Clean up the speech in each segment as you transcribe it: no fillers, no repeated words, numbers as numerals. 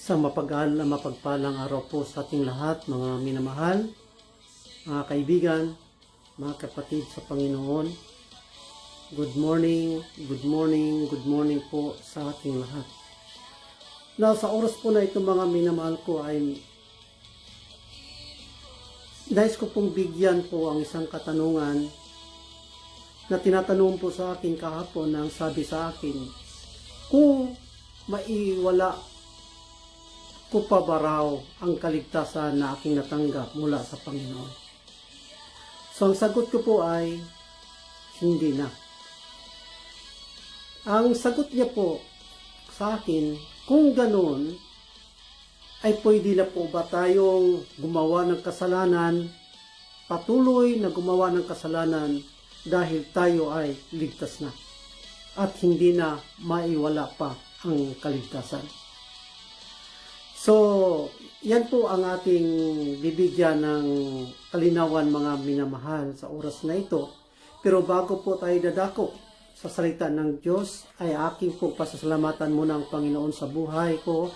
Isang mapagpalang araw po sa ating lahat, mga minamahal, mga kaibigan, mga kapatid sa Panginoon. Good morning, good morning, good morning po sa ating lahat. Sa oras po na ito, mga minamahal ko, ay nais ko pong bigyan po ang isang katanungan na tinatanong po sa akin kahapon na ang sabi sa akin, kung maiwala ko pa ba raw ang kaligtasan na aking natanggap mula sa Panginoon? So ang sagot ko po ay hindi na. Ang sagot niya po sa akin, kung ganoon, ay pwede na po ba tayong gumawa ng kasalanan, patuloy na gumawa ng kasalanan dahil tayo ay ligtas na at hindi na maiwala pa ang kaligtasan? So, yan po ang ating bibigyan ng kalinawan, mga minamahal, sa oras na ito. Pero bago po tayo dadako sa salita ng Diyos, ay aking po pasasalamatan muna ang Panginoon sa buhay ko.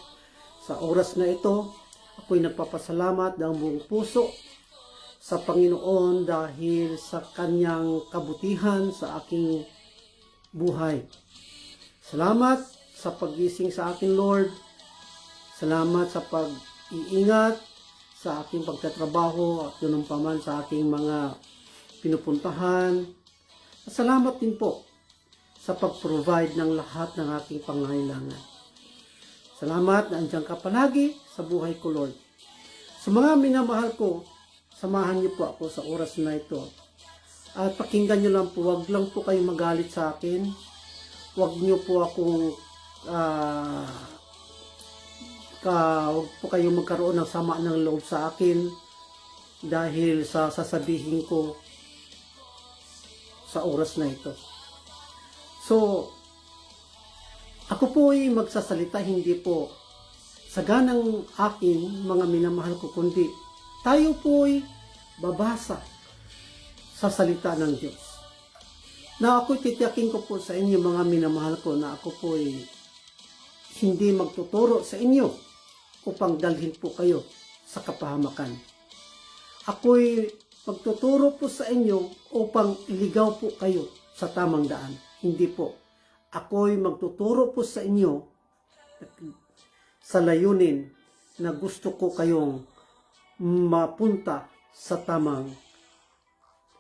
Sa oras na ito, ako'y nagpapasalamat ng buong puso sa Panginoon dahil sa kanyang kabutihan sa aking buhay. Salamat sa paggising sa akin, Lord. Salamat sa pag-iingat sa aking pagtatrabaho at yun paman sa aking mga pinupuntahan. At salamat din po sa pag-provide ng lahat ng aking pangangailangan. Salamat na andyan ka palagi sa buhay ko, Lord. Sa mga minamahal ko, samahan niyo po ako sa oras na ito. At pakinggan niyo lang po, wag lang po kayong magalit sa akin. Wag niyo po akong huwag po kayong magkaroon ng sama ng loob sa akin dahil sa sasabihin ko sa oras na ito. So, ako po ay magsasalita hindi po sa ganang akin, mga minamahal ko, kundi tayo po ay babasa sa salita ng Diyos. Na ako'y titiyakin ko po sa inyo, mga minamahal ko, na ako po ay hindi magtuturo sa inyo upang dalhin po kayo sa kapahamakan. Ako'y magtuturo po sa inyo upang iligaw po kayo sa tamang daan. Hindi po. Ako'y magtuturo po sa inyo sa layunin na gusto ko kayong mapunta sa tamang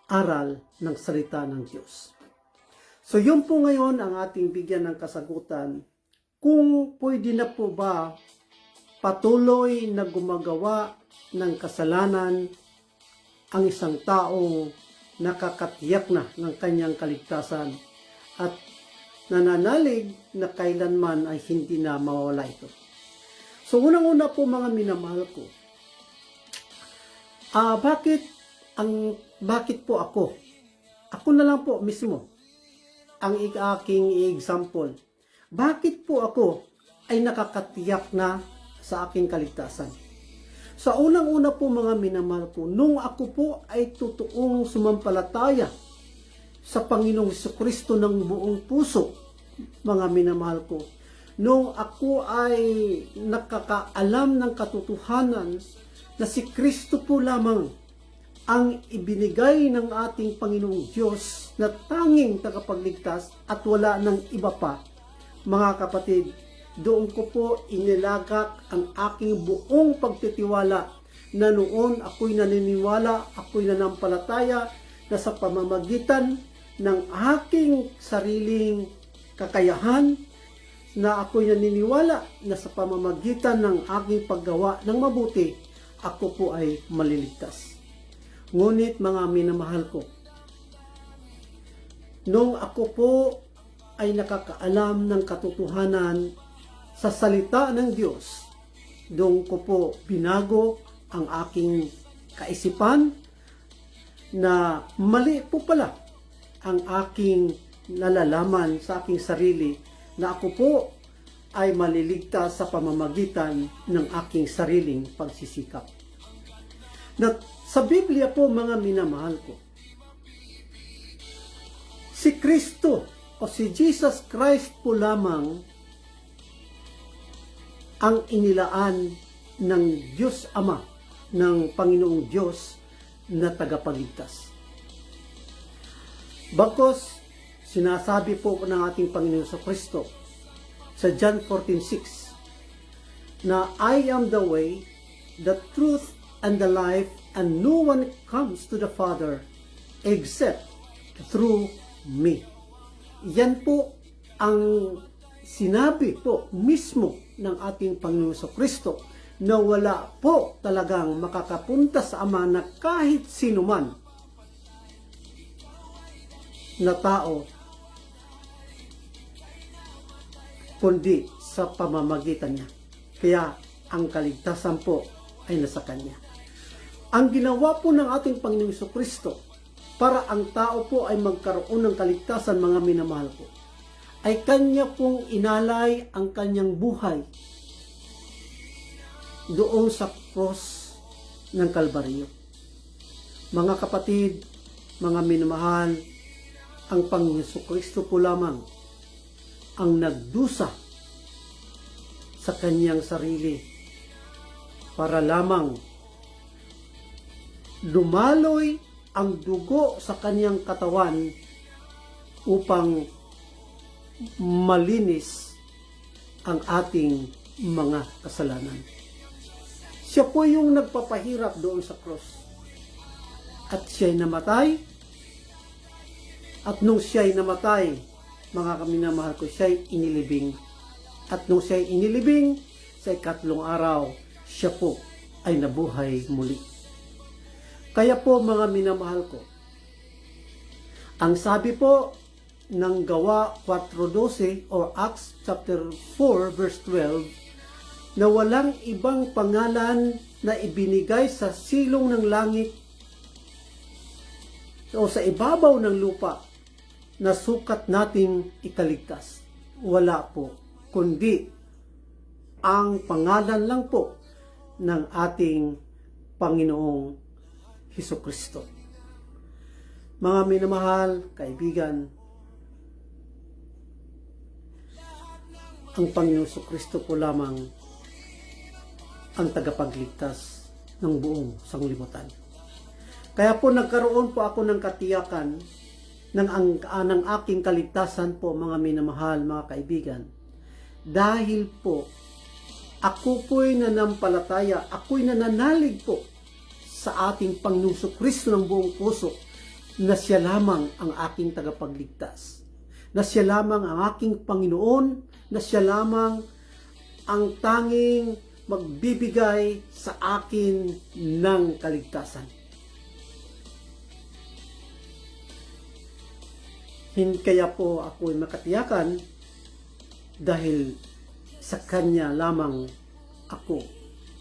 aral ng salita ng Diyos. So yun po ngayon ang ating bigyan ng kasagutan. Kung pwede na po ba patuloy na gumagawa ng kasalanan ang isang taong nakakatiyak na ng kanyang kaligtasan at nananalig na kailanman ay hindi na mawala ito. So unang-una po, mga minamahal ko, bakit po ako? Ako na lang po mismo ang aking example. Bakit po ako ay nakakatiyak na sa aking kaligtasan? Sa unang-una po, mga minamahal ko, nung ako po ay totoong sumampalataya sa Panginoong Jesucristo ng buong puso, mga minamahal ko, nung ako ay nakakaalam ng katotohanan na si Kristo po lamang ang ibinigay ng ating Panginoong Diyos na tanging tagapagligtas at wala ng iba pa, mga kapatid, doon ko po inilagak ang aking buong pagtitiwala na noon ako'y naniniwala, ako'y nanampalataya na sa pamamagitan ng aking sariling kakayahan, na ako'y naniniwala na sa pamamagitan ng aking paggawa ng mabuti, ako po ay maliligtas. Ngunit, mga minamahal ko, nung ako po ay nakakaalam ng katotohanan sa salita ng Diyos, doon ko po binago ang aking kaisipan na mali po pala ang aking nalalaman sa aking sarili na ako po ay maliligtas sa pamamagitan ng aking sariling pagsisikap. Na sa Biblia po, mga minamahal ko, si Kristo o si Jesus Christ po lamang ang inilaan ng Diyos Ama, ng Panginoong Diyos na tagapagligtas. Bagkus, sinasabi po ng ating Panginoon sa Kristo sa John 14:6 na I am the way, the truth, and the life, and no one comes to the Father except through me. Yan po ang sinabi po mismo ng ating Panginoon sa Kristo na wala po talagang makakapunta sa Ama na kahit sino man na tao kundi sa pamamagitan niya. Kaya ang kaligtasan po ay nasa Kanya. Ang ginawa po ng ating Panginoong Kristo para ang tao po ay magkaroon ng kaligtasan, mga minamahal ko, ay Kanya pong inalay ang Kanyang buhay doon sa cross ng Kalbaryo. Mga kapatid, mga minamahal, ang Panginoong Kristo po lamang ang nagdusa sa Kanyang sarili para lamang lumaloy ang dugo sa Kanyang katawan upang malinis ang ating mga kasalanan. Siya po yung nagpapahirap doon sa cross. At siya'y namatay. At nung siya'y namatay, mga kaminamahal ko, siya'y inilibing. At nung siya'y inilibing, sa ikatlong araw, siya po ay nabuhay muli. Kaya po, mga minamahal ko, ang sabi po ng Gawa 4:12 or Acts chapter 4 verse 12, na walang ibang pangalan na ibinigay sa silong ng langit o sa ibabaw ng lupa na sukat nating ikaligtas. Wala po, kundi ang pangalan lang po ng ating Panginoong Hesukristo. Mga minamahal, kaibigan, ang Panginoong Hesukristo po lamang ang tagapagligtas ng buong sanglibutan. Kaya po nagkaroon po ako ng katiyakan ng aking kaligtasan po, mga minamahal, mga kaibigan. Dahil po, ako po'y nanampalataya, ako'y nananalig po sa ating Panginoong Kristo ng buong puso na siya lamang ang aking tagapagligtas. Na siya lamang ang aking Panginoon, na siya lamang ang tanging magbibigay sa akin ng kaligtasan. Kaya po ako ay makatiyakan dahil sa Kanya lamang ako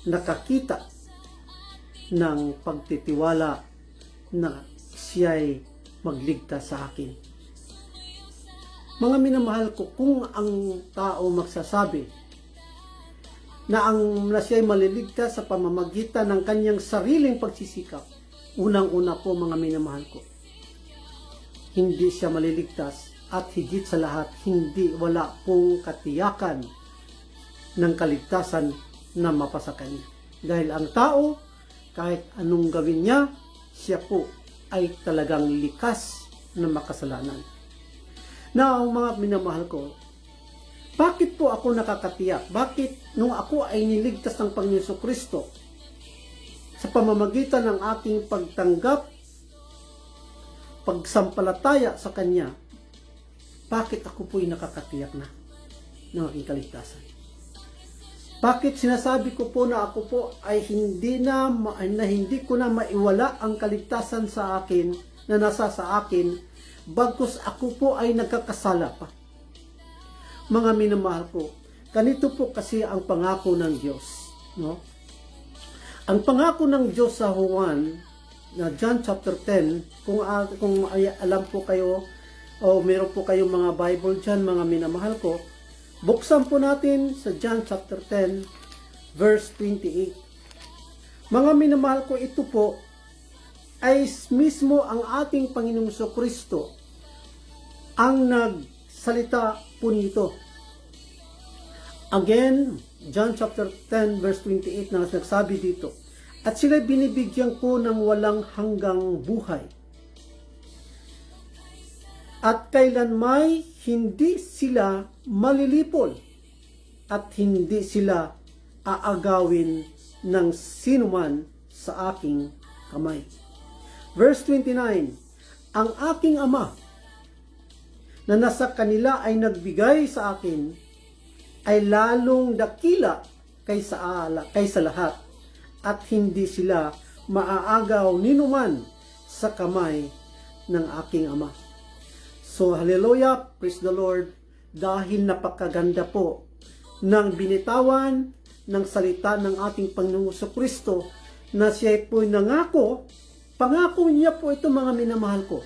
nakakita ng pagtitiwala na siya'y magligtas sa akin. Mga minamahal ko, kung ang tao magsasabi na siya'y maliligtas sa pamamagitan ng kanyang sariling pagsisikap, unang-una po, mga minamahal ko, hindi siya maliligtas at higit sa lahat, wala pong katiyakan ng kaligtasan na mapasa kanya. Dahil ang tao, kahit anong gawin niya, siya po ay talagang likas na makasalanan. Na ang mga minamahal ko, bakit po ako nakakatiyak? Bakit nung ako ay niligtas ng Panginoon Kristo sa pamamagitan ng aking pagtanggap, pagsampalataya sa Kanya, bakit ako po'y nakakatiyak na ng aking kaligtasan? Bakit sinasabi ko po na ako po ay hindi ko na maiwala ang kaligtasan sa akin, na nasa sa akin, bagkus ako po ay nagkakasala pa? Mga minamahal ko, ganito po kasi ang pangako ng Diyos, no? Ang pangako ng Diyos sa Juan, na John chapter 10, kung alam po kayo, o meron po kayong mga Bible dyan, mga minamahal ko, buksan po natin sa John chapter 10, verse 28. Mga minamahal ko, ito po ay mismo ang ating Panginoong Kristo ang nagsalita po nito. Again, John chapter 10 verse 28 na nagsabi dito, at sila binibigyan ko ng walang hanggang buhay. At kailanmay hindi sila malilipol at hindi sila aagawin ng sinuman sa aking kamay. Verse 29, ang aking Ama na nasa kanila ay nagbigay sa akin ay lalong dakila kaysa lahat at hindi sila maaagaw ninuman sa kamay ng aking Ama. So, hallelujah, praise the Lord, dahil napakaganda po ng binitawan ng salita ng ating Panginoong Kristo na siya po nangako, pangako niya po ito mga minamahal ko.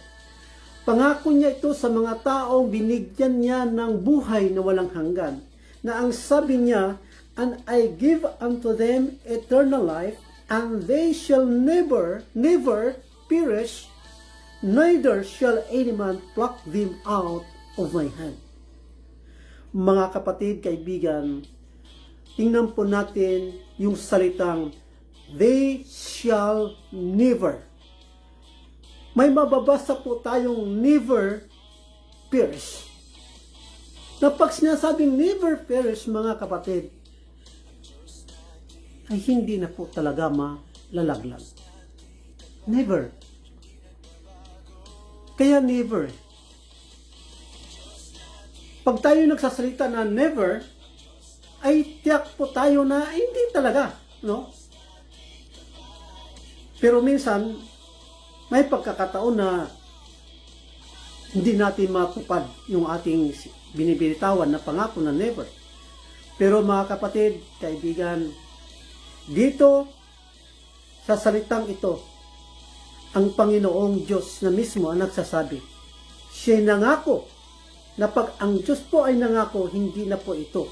Pangako niya ito sa mga taong binigyan niya ng buhay na walang hanggan. Na ang sabi niya, and I give unto them eternal life, and they shall never perish, neither shall any man pluck them out of my hand. Mga kapatid, kaibigan, tingnan po natin yung salitang, they shall never. May mababasa po tayong never perish. Na pag sinasabing never perish, mga kapatid, ay hindi na po talaga malalaglag. Never. Kaya never. Pag tayo nagsasalita na never, ay tiyak po tayo na hindi talaga, no? Pero minsan, may pagkakataon na hindi natin matupad yung ating binibinitawan na pangako na never. Pero mga kapatid, kaibigan, dito sa salitang ito, ang Panginoong Diyos na mismo ang nagsasabi. Siya nangako na pag ang Diyos po ay nangako, hindi na po ito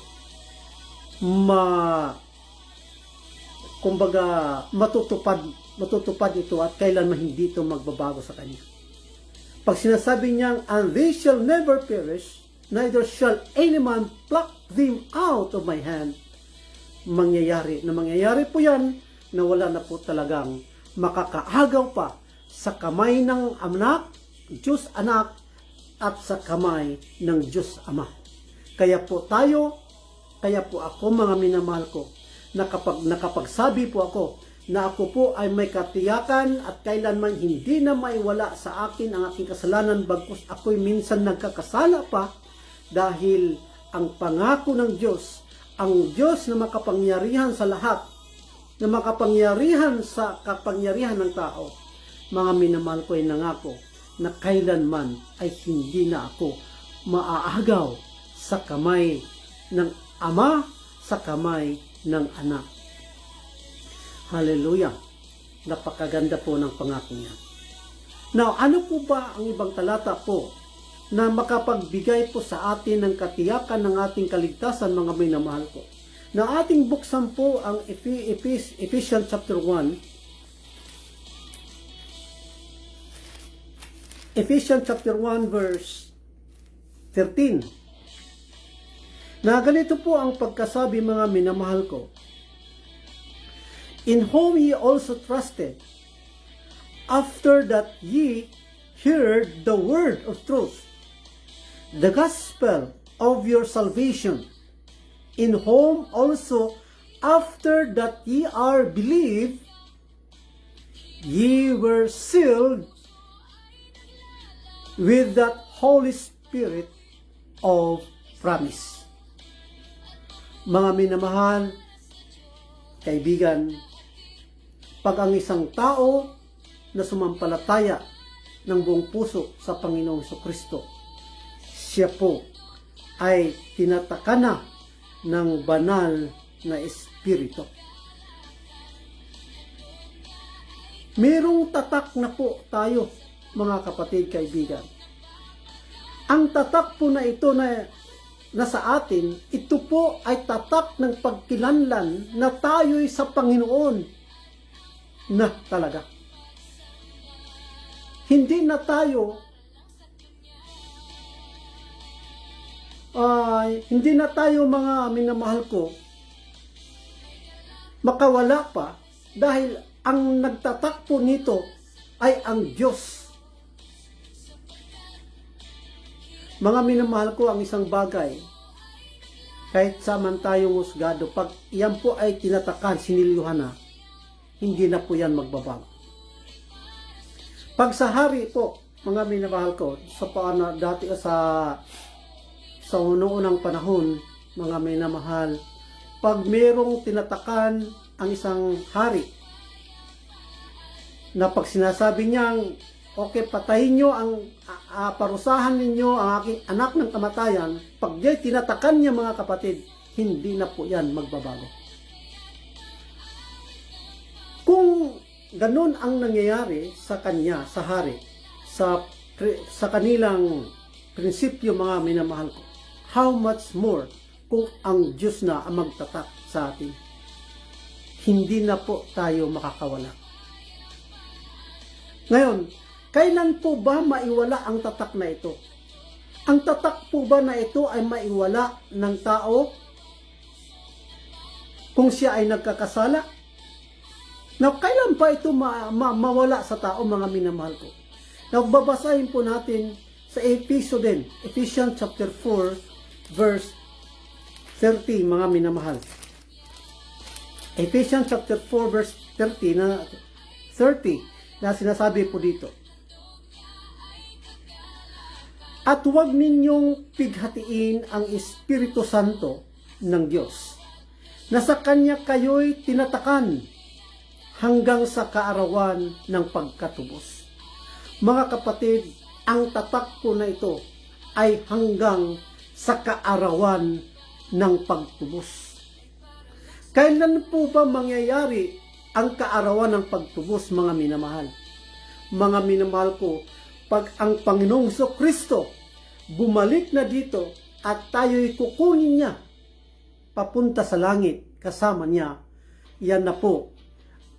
matutupad ito at kailanman hindi ito magbabago sa Kanya. Pag sinasabi niyang, and they shall never perish, neither shall any man pluck them out of my hand, mangyayari po yan na wala na po talagang makakaagaw pa sa kamay ng anak, Diyos anak, at sa kamay ng Diyos Ama. Kaya po ako mga minamahal ko, na kapag nakapagsabi po ako na ako po ay may katiyakan at kailanman hindi na maiwala sa akin ang aking kasalanan bagkus ako'y minsan nagkakasala pa, dahil ang pangako ng Diyos, ang Diyos na makapangyarihan sa lahat, na makapangyarihan sa kapangyarihan ng tao, mga minamahal ko ay nangako na kailanman ay hindi na ako maaagaw sa kamay ng Ama, sa kamay ng Anak. Hallelujah! Napakaganda po ng pangako niya. Now, ano po ba ang ibang talata po na makapagbigay po sa atin ng katiyakan ng ating kaligtasan, mga minamahal ko? Na ating buksan po ang Ephesians chapter 1. Ephesians chapter 1 verse 13. Na ganito po ang pagkasabi, mga minamahal ko. In whom ye also trusted, after that ye heard the word of truth, the gospel of your salvation, in whom also after that ye are believed, ye were sealed with that Holy Spirit of promise. Mga minamahal, kaibigan, pag ang isang tao na sumampalataya ng buong puso sa Panginoong Kristo, siya po ay tinatakana ng banal na Espiritu. Merong tatak na po tayo, mga kapatid, kaibigan. Ang tatak po na ito na sa atin, ito po ay tatak ng pagkilanlan na tayo'y sa Panginoon na talaga. Hindi na tayo hindi na tayo mga minamahal ko makawala pa dahil ang nagtatakpo nito ay ang Diyos. Mga minamahal ko, ang isang bagay, kahit saman tayong husgado, pag yan po ay tinatakan, sinilyuhan na, hindi na po yan magbabago. Pag sa hari po, mga minamahal ko, sa paano dati sa unang panahon, mga minamahal, pag merong tinatakan ang isang hari, na pag sinasabi niyang, okay, patayin nyo parusahan ninyo ang aking anak ng kamatayan, pag di tinatakan niya mga kapatid, hindi na po yan magbabago. Kung ganun ang nangyayari sa kanya, sa hari, sa kanilang prinsipyo, mga minamahal ko, how much more kung ang Diyos na ang magtatak sa atin? Hindi na po tayo makakawala. Ngayon, kailan po ba maiwala ang tatak na ito? Ang tatak po ba na ito ay maiwala ng tao kung siya ay nagkakasala? Now, kailan pa ito mawala sa tao, mga minamahal ko? Now, babasahin po natin sa Ephesians chapter 4, verse 30, mga minamahal. Ephesians chapter 4, verse 30 na sinasabi po dito. At huwag ninyong pighatiin ang Espiritu Santo ng Diyos, na sa Kanya kayo'y tinatakan hanggang sa kaarawan ng pagkatubos. Mga kapatid, ang tatak po na ito ay hanggang sa kaarawan ng pagtubos. Kailan po ba mangyayari ang kaarawan ng pagtubos, mga minamahal? Mga minamahal ko, pag ang Panginoong Kristo bumalik na dito at tayo'y kukunin niya papunta sa langit kasama niya, yan na po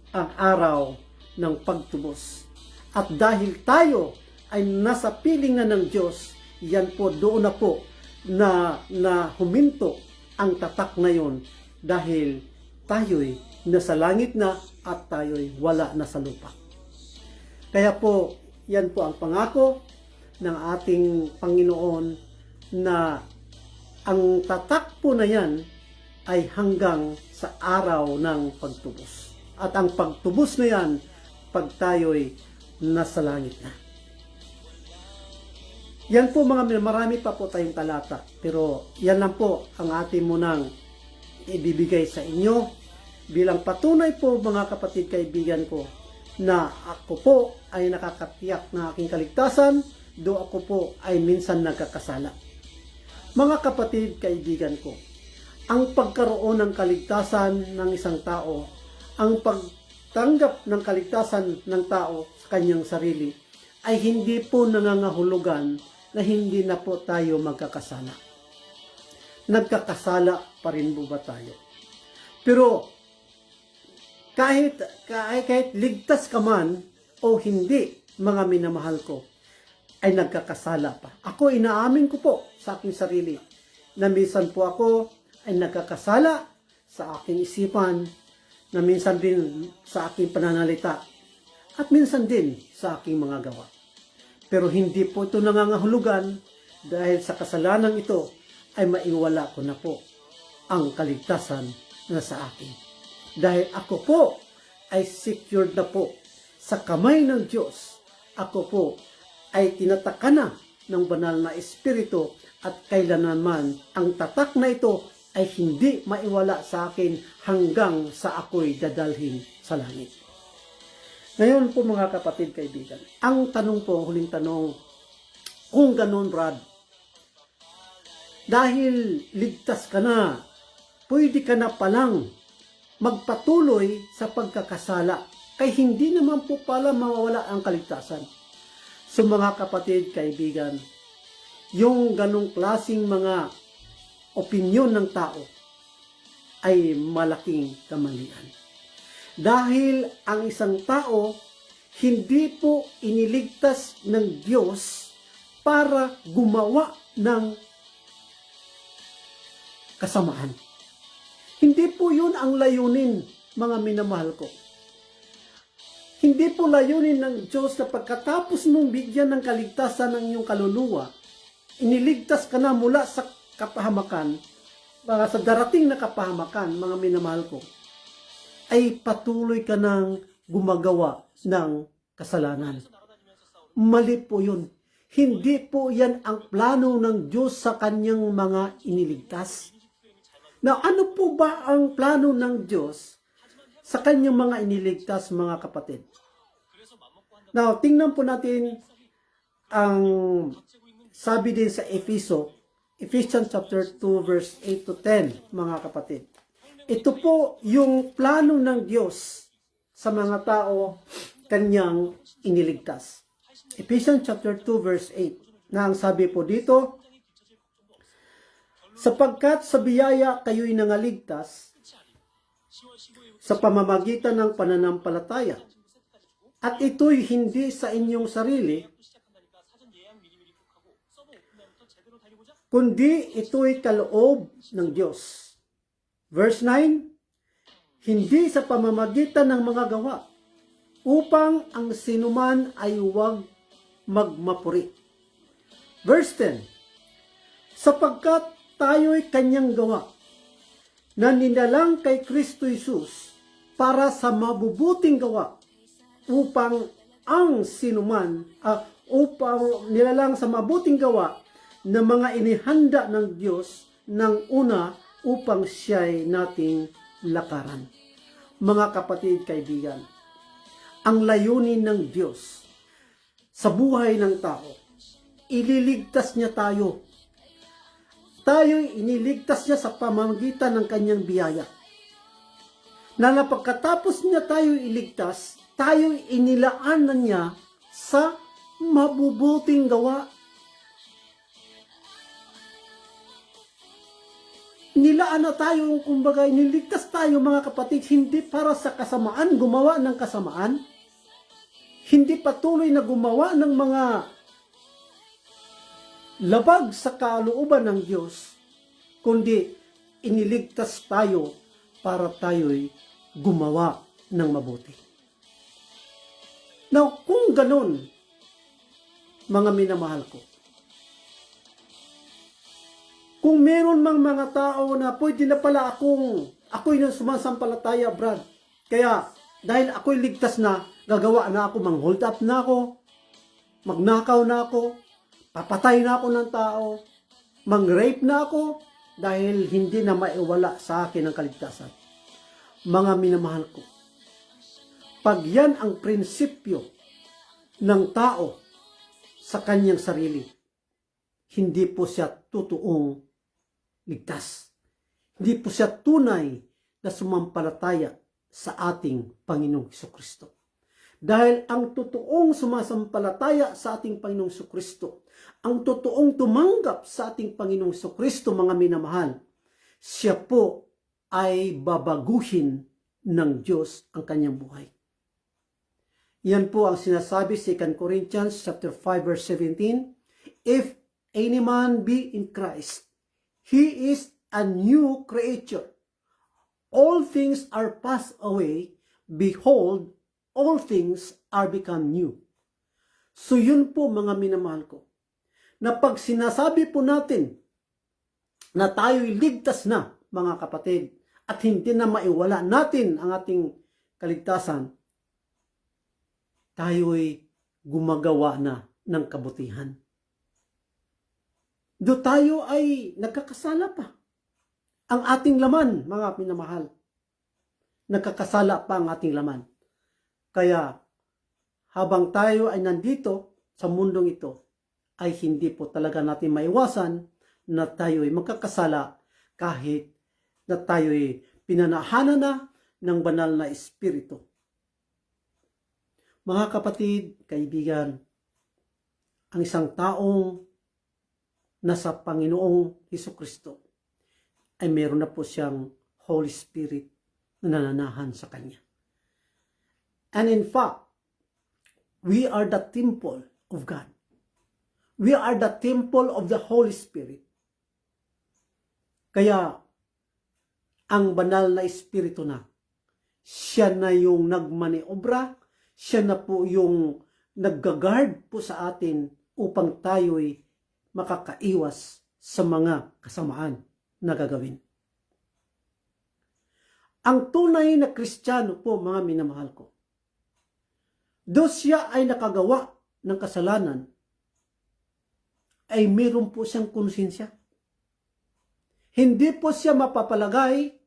ang araw ng pagtubos. At dahil tayo ay nasa piling na ng Diyos, yan po, doon na po na huminto ang tatak na yon, dahil tayo'y nasa langit na at tayo'y wala na sa lupa. Kaya po, yan po ang pangako ng ating Panginoon, na ang tatak po na yan ay hanggang sa araw ng pagtubos. At ang pagtubos na yan, pag tayo'y nasa langit na. Yan po, mga marami pa po tayong talata, pero yan lang po ang ating munang ibibigay sa inyo bilang patunay po, mga kapatid, kaibigan ko, na ako po ay nakakatiyak na aking kaligtasan, do ako po ay minsan nagkakasala. Mga kapatid, kaibigan ko, ang pagkaroon ng kaligtasan ng isang tao, ang pagtanggap ng kaligtasan ng tao sa kanyang sarili, ay hindi po nangangahulugan na hindi na po tayo magkakasala. Nagkakasala pa rin po ba tayo? Pero kahit ligtas ka man o hindi, mga minamahal ko, ay nagkakasala pa. Ako, inaamin ko po sa aking sarili na minsan po ako ay nagkakasala sa aking isipan, na minsan din sa aking pananalita, at minsan din sa aking mga gawa. Pero hindi po ito nangangahulugan, dahil sa kasalanan ito ay maiwala ko na po ang kaligtasan na sa akin. Dahil ako po ay secured na po sa kamay ng Diyos. Ako po ay tinatakan na ng banal na Espiritu, at kailanman ang tatak na ito ay hindi maiwala sa akin hanggang sa ako'y dadalhin sa langit. Ngayon po, mga kapatid, kaibigan, ang tanong po, huling tanong, kung ganun, Brad, dahil ligtas ka na, pwede ka na palang magpatuloy sa pagkakasala, kay hindi naman po pala mawawala ang kaligtasan. So, mga kapatid, kaibigan, yung ganong klaseng mga opinyon ng tao ay malaking kamalian. Dahil ang isang tao hindi po iniligtas ng Diyos para gumawa ng kasamaan. Hindi po yun ang layunin, mga minamahal ko. Hindi po layunin ng Diyos na pagkatapos mong bigyan ng kaligtasan ng iyong kaluluwa, iniligtas ka na mula sa kapahamakan, sa darating na kapahamakan, mga minamahal ko, ay patuloy ka nang gumagawa ng kasalanan. Mali po yun. Hindi po yan ang plano ng Diyos sa kanyang mga iniligtas. Now, ano po ba ang plano ng Diyos sa kanyang mga iniligtas, mga kapatid? Now, tingnan po natin ang sabi din sa Ephesians chapter 2 verse 8 to 10, mga kapatid. Ito po yung plano ng Diyos sa mga tao kanyang iniligtas. Ephesians chapter 2 verse 8, na ang sabi po dito, sapagkat sa biyaya kayo'y nangaligtas sa pamamagitan ng pananampalataya, at ito'y hindi sa inyong sarili, kundi ito'y kaloob ng Diyos. Verse 9, hindi sa pamamagitan ng mga gawa, upang ang sinuman ay huwag magmapuri. Verse 10, sapagkat tayo'y kanyang gawa, na nilalang kay Kristo Jesus para sa mabubuting gawa, upang ang sinuman, upang nilalang sa mabuting gawa na mga inihanda ng Diyos ng una upang siya'y nating lakaran. Mga kapatid, kaibigan, ang layunin ng Diyos sa buhay ng tao, ililigtas niya tayo. Tayo'y iniligtas niya sa pamamagitan ng kanyang biyaya. Na pagkatapos niya tayo'y iligtas, tayo'y inilaanan niya sa mabubuting gawa. Nilaan na tayo, kumbaga, iniligtas tayo, mga kapatid, hindi para sa kasamaan, gumawa ng kasamaan. Hindi patuloy na gumawa ng mga labag sa kalooban ng Diyos, kundi iniligtas tayo para tayo'y gumawa ng mabuti. Now, kung ganon, mga minamahal ko, kung meron mang mga tao na pwede na pala ako'y nang sumasampalataya, Brad, kaya dahil ako'y ligtas na, gagawa na ako, mang-hold up na ako, magnakaw na ako, papatay na ako ng tao, mang-rape na ako, dahil hindi na maiwala sa akin ang kaligtasan. Mga minamahal ko, pag yan ang prinsipyo ng tao sa kanyang sarili, hindi po siya totoong ligtas. Hindi po siya tunay na sumampalataya sa ating Panginoong Hesukristo. Dahil ang totoong sumasampalataya sa ating Panginoong Hesukristo, ang totoong tumanggap sa ating Panginoong Hesukristo, mga minamahal, siya po ay babaguhin ng Diyos ang kanyang buhay. Yan po ang sinasabi sa 2 Corinthians chapter 5 verse 17, if any man be in Christ, he is a new creature. All things are passed away, behold, all things are become new. So yun po, mga minamahal ko, na pag sinasabi po natin na tayo'y ligtas na, mga kapatid, at hindi na maiwala natin ang ating kaligtasan, tayo'y gumagawa na ng kabutihan. Do tayo ay nagkakasala pa. Ang ating laman, mga minamahal, nagkakasala pa ang ating laman. Kaya, habang tayo ay nandito sa mundong ito, ay hindi po talaga natin maiwasan na tayo ay magkakasala kahit na tayo ay pinanahanan na ng banal na Espiritu. Mga kapatid, kaibigan, ang isang taong nasa Panginoong Hesukristo ay meron na po siyang Holy Spirit na nananahan sa Kanya. And in fact, we are the temple of God. We are the temple of the Holy Spirit. Kaya, ang banal na espiritu na. Siya na yung nagmaniobra, siya na po yung nagga-guard po sa atin upang tayo'y makakaiwas sa mga kasamaan na gagawin. Ang tunay na Kristiyano po, mga minamahal ko, do siya ay nakagawa ng kasalanan, ay meron po siyang konsensya. Hindi po siya mapapalagay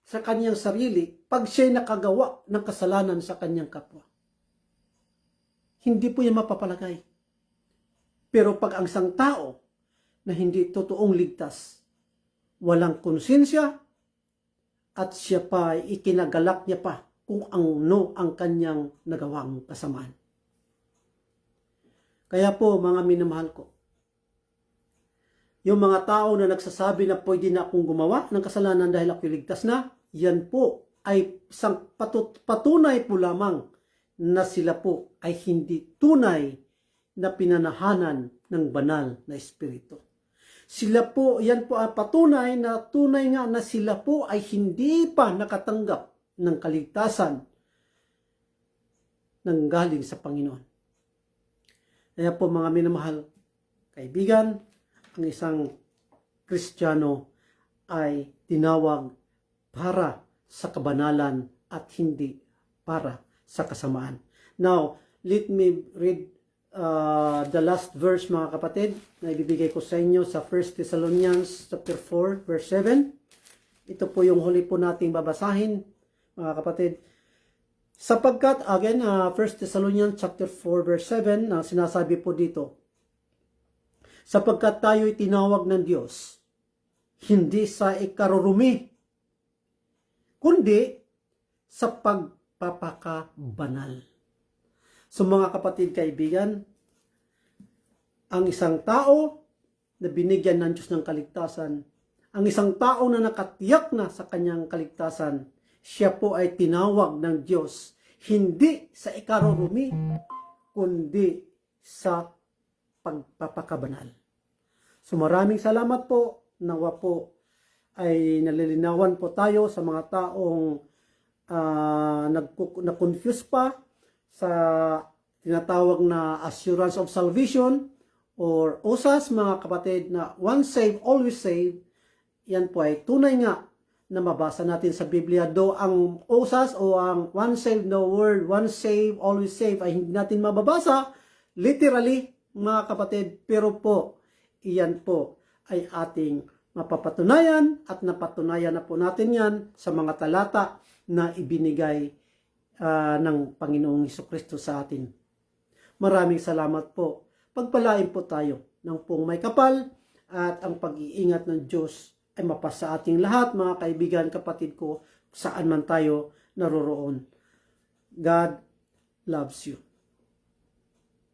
sa kanyang sarili pag siya'y nakagawa ng kasalanan sa kanyang kapwa. Hindi po niya mapapalagay. Pero pag ang isang tao na hindi totoong ligtas, walang konsensya, at siya pa ay ikinagalak niya pa kung ano ang kanyang nagawang kasamaan. Kaya po, mga minamahal ko, yung mga tao na nagsasabi na pwede na akong gumawa ng kasalanan dahil ako'y ligtas na, yan po ay isang patunay po lamang na sila po ay hindi tunay na pinanahanan ng banal na espiritu. Sila po, yan po ang patunay na tunay nga na sila po ay hindi pa nakatanggap ng kaligtasan ng galing sa Panginoon. Kaya po, mga minamahal kaibigan, ang isang Kristiyano ay tinawag para sa kabanalan at hindi para sa kasamaan. Now, let me read the last verse, mga kapatid, na ibibigay ko sa inyo sa 1 Thessalonians chapter 4, verse 7. Ito po yung huli po nating babasahin, mga kapatid. Sapagkat, again, 1 Thessalonians chapter 4, verse 7, sinasabi po dito, sapagkat tayo'y tinawag ng Diyos, hindi sa ikarurumi, kundi sa pagpapakabanal. So mga kapatid, kaibigan, ang isang tao na binigyan ng Diyos ng kaligtasan, ang isang tao na nakatiyak na sa kanyang kaligtasan, siya po ay tinawag ng Diyos, hindi sa ikarurumi, kundi sa pagpapakabanal. So maraming salamat po, nawa po ay nalilinawan po tayo sa mga taong na-confuse pa sa tinatawag na assurance of salvation or OSAS, mga kapatid, na once saved, always saved. Yan po ay tunay nga na mabasa natin sa Biblia. Do ang OSAS o ang once saved, no word, once saved, always saved ay hindi natin mababasa literally, mga kapatid, pero po iyan po ay ating mapapatunayan at napatunayan na po natin yan sa mga talata na ibinigay ng Panginoong Hesukristo sa atin. Maraming salamat po. Pagpalain po tayo ng pong may kapal at ang pag-iingat ng Diyos ay mapasa ating lahat, mga kaibigan, kapatid ko, saan man tayo naroroon. God loves you.